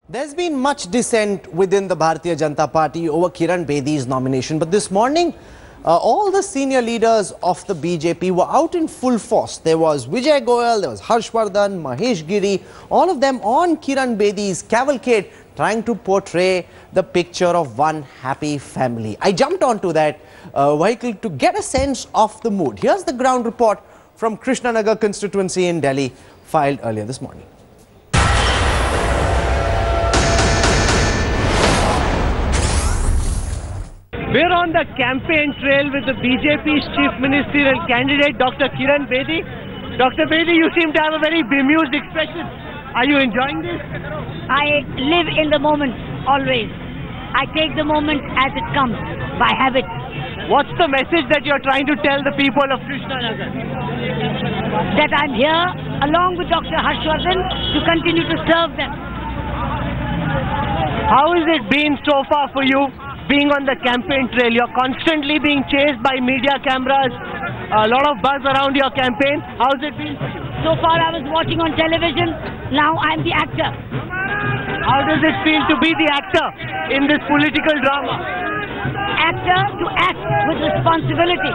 There's been much dissent within the Bharatiya Janata Party over Kiran Bedi's nomination, but this morning all the senior leaders of the BJP were out in full force. There was Vijay Goyal, there was Harshvardhan, Mahesh Giri, all of them on Kiran Bedi's cavalcade trying to portray the picture of one happy family. I jumped onto that vehicle to get a sense of the mood. Here's the ground report from Krishnanagar constituency in Delhi, filed earlier this morning. We're on the campaign trail with the BJP's chief ministerial candidate, Dr. Kiran Bedi. Dr. Bedi, you seem to have a very bemused expression. Are you enjoying this? I live in the moment, always. I take the moment as it comes, by habit. What's the message that you're trying to tell the people of Krishnanagar? That I'm here, along with Dr. Harshvardhan, to continue to serve them. How has it been so far for you, being on the campaign trail? You're constantly being chased by media cameras, a lot of buzz around your campaign. How's it been for you? So far I was watching on television, now I'm the actor. How does it feel to be the actor in this political drama? Actor to act with responsibility.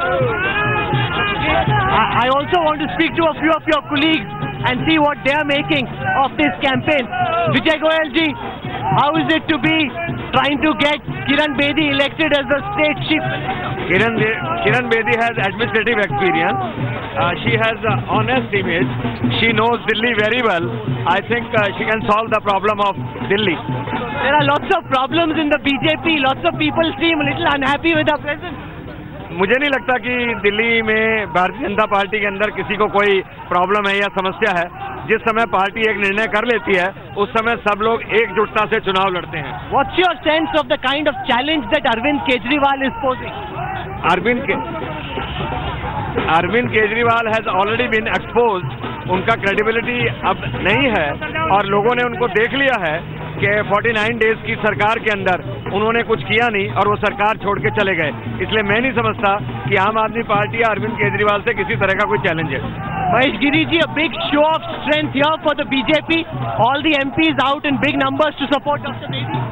I also want to speak to a few of your colleagues and see what they are making of this campaign. Vijay Goyal ji, how is it to be trying to get Kiran Bedi elected as the state chief? Kiran Bedi has administrative experience. She has an honest image. She knows Delhi very well. I think she can solve the problem of Delhi. There are lots of problems in the BJP. Lots of people seem a little unhappy with our president. मुझे नहीं लगता कि दिल्ली में Bharatiya Janata party के अंदर किसी को कोई प्रॉब्लम है या समस्या है. जिस समय पार्टी एक निर्णय कर लेती है, उस समय सब लोग एकजुटता से चुनाव लड़ते हैं. What's your sense of the kind of challenge that Arvind Kejriwal is posing? Arvind Kejriwal has already been exposed. उनका क्रेडिबिलिटी अब नहीं है और लोगों ने उनको देख लिया है कि 49 डेज की सरकार के अंदर उन्होंने कुछ किया नहीं और वो सरकार छोड़ के चले गए. इसलिए मैं नहीं समझता कि आम आदमी पार्टी या अरविंद केजरीवाल से किसी तरह का कोई चैलेंज है. Mahesh Giri ji, a big show of strength here for the BJP. All the MPs out in big numbers to support Dr. Bedi.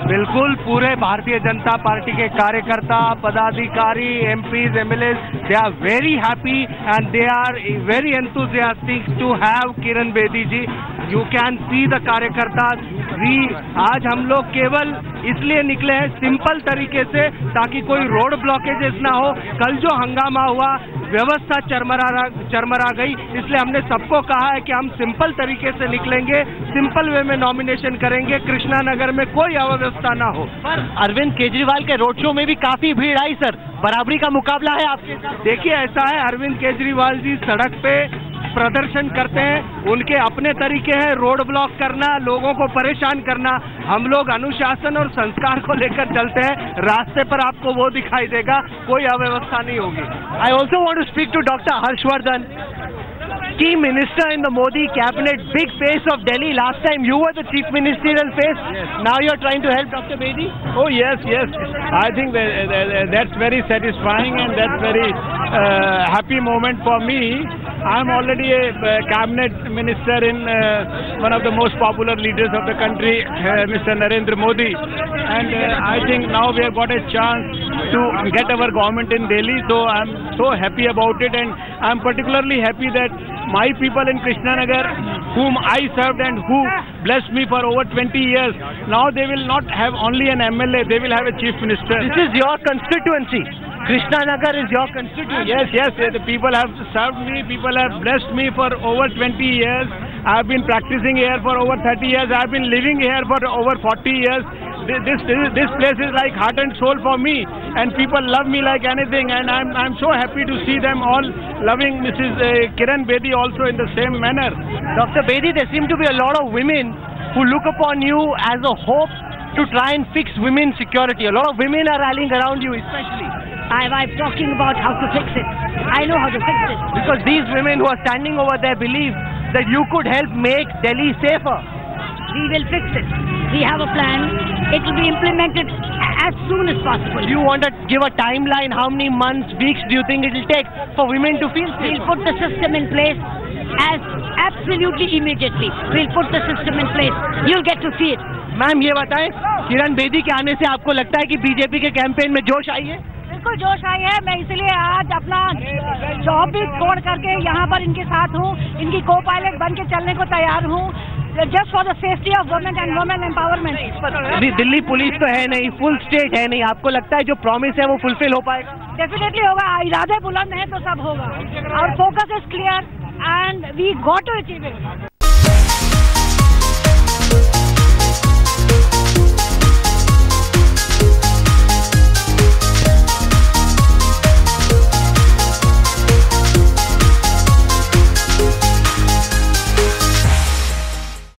बिल्कुल पूरे भारतीय जनता पार्टी के कार्यकर्ता, पदाधिकारी, MPs, MLAs, they are very happy and they are very enthusiastic to have Kiran Bedi ji. You can see the कार्यकर्ता. आज हम लोग केवल इसलिए निकले हैं सिंपल तरीके से ताकि कोई रोड ब्लॉकेजेस ना हो. कल जो हंगामा हुआ, व्यवस्था चरमरा गई, इसलिए हमने सबको कहा है कि हम सिंपल तरीके से निकलेंगे, सिंपल वे में नॉमिनेशन करेंगे, कृष्णानगर में कोई अव्यवस्था ना हो. पर अरविंद केजरीवाल के रोड शो में भी काफी भीड़ आई सर. बराबरी का मुकाबला है आपके साथ? देखिए ऐसा है, अरविंद केजरीवाल जी सड़क पे प्रदर्शन करते हैं, उनके अपने तरीके हैं रोड ब्लॉक करना, लोगों को परेशान करना. हम लोग अनुशासन और संस्कार को लेकर चलते हैं. रास्ते पर आपको वो दिखाई देगा, कोई अव्यवस्था नहीं होगी. I also want to speak to Dr. Harshvardhan, key minister in the Modi cabinet, big face of Delhi. Last time you were the chief ministerial face. Yes. Now you're trying to help Dr. Bedi. Oh yes. I think that's very satisfying and that's very happy moment for me. I'm already a cabinet minister in one of the most popular leaders of the country, Mr. Narendra Modi, and I think now we have got a chance to get our government in Delhi, so I'm so happy about it, and I'm particularly happy that my people in Krishnanagar, whom I served and who blessed me for over 20 years, now they will not have only an MLA, they will have a chief minister. This is your constituency. Krishnanagar is your constituency. Yes, the people have served me, people have blessed me for over 20 years. I've been practicing here for over 30 years. I've been living here for over 40 years. This place is like heart and soul for me, and people love me like anything, and I'm so happy to see them all loving Mrs. Kiran Bedi also in the same manner. Dr. Bedi, there seem to be a lot of women who look upon you as a hope to try and fix women's security. A lot of women are rallying around you, especially. I'm talking about how to fix it. I know how to fix it. Because these women who are standing over there believe that you could help make Delhi safer. We will fix it. We have a plan. It will be implemented as soon as possible. Do you want to give a timeline? How many months, weeks do you think it will take for women to feel safe? We'll put the system in place. as absolutely immediately. We'll put the system in place. You'll get to see it. Ma'am ये बताएं, किरण बेदी के आने से आपको लगता है कि BJP के कैंपेन में जोश आई है? बिल्कुल जोश आई है। मैं इसलिए आज अपना जॉब भी छोड़ करके यहाँ पर इनके साथ हूँ, इनकी को पायलट बन के चलने को तैयार हूँ, just for the safety of women and women empowerment. अभी दिल्ली पुलिस तो है नहीं, फुल स्टेट है नहीं, आपको लगता है जो प्रॉमिस है वो फुलफिल हो पाएगा? डेफिनेटली होगा। इरादे बुलंद है तो सब होगा। और focus is clear and we got to achieve it.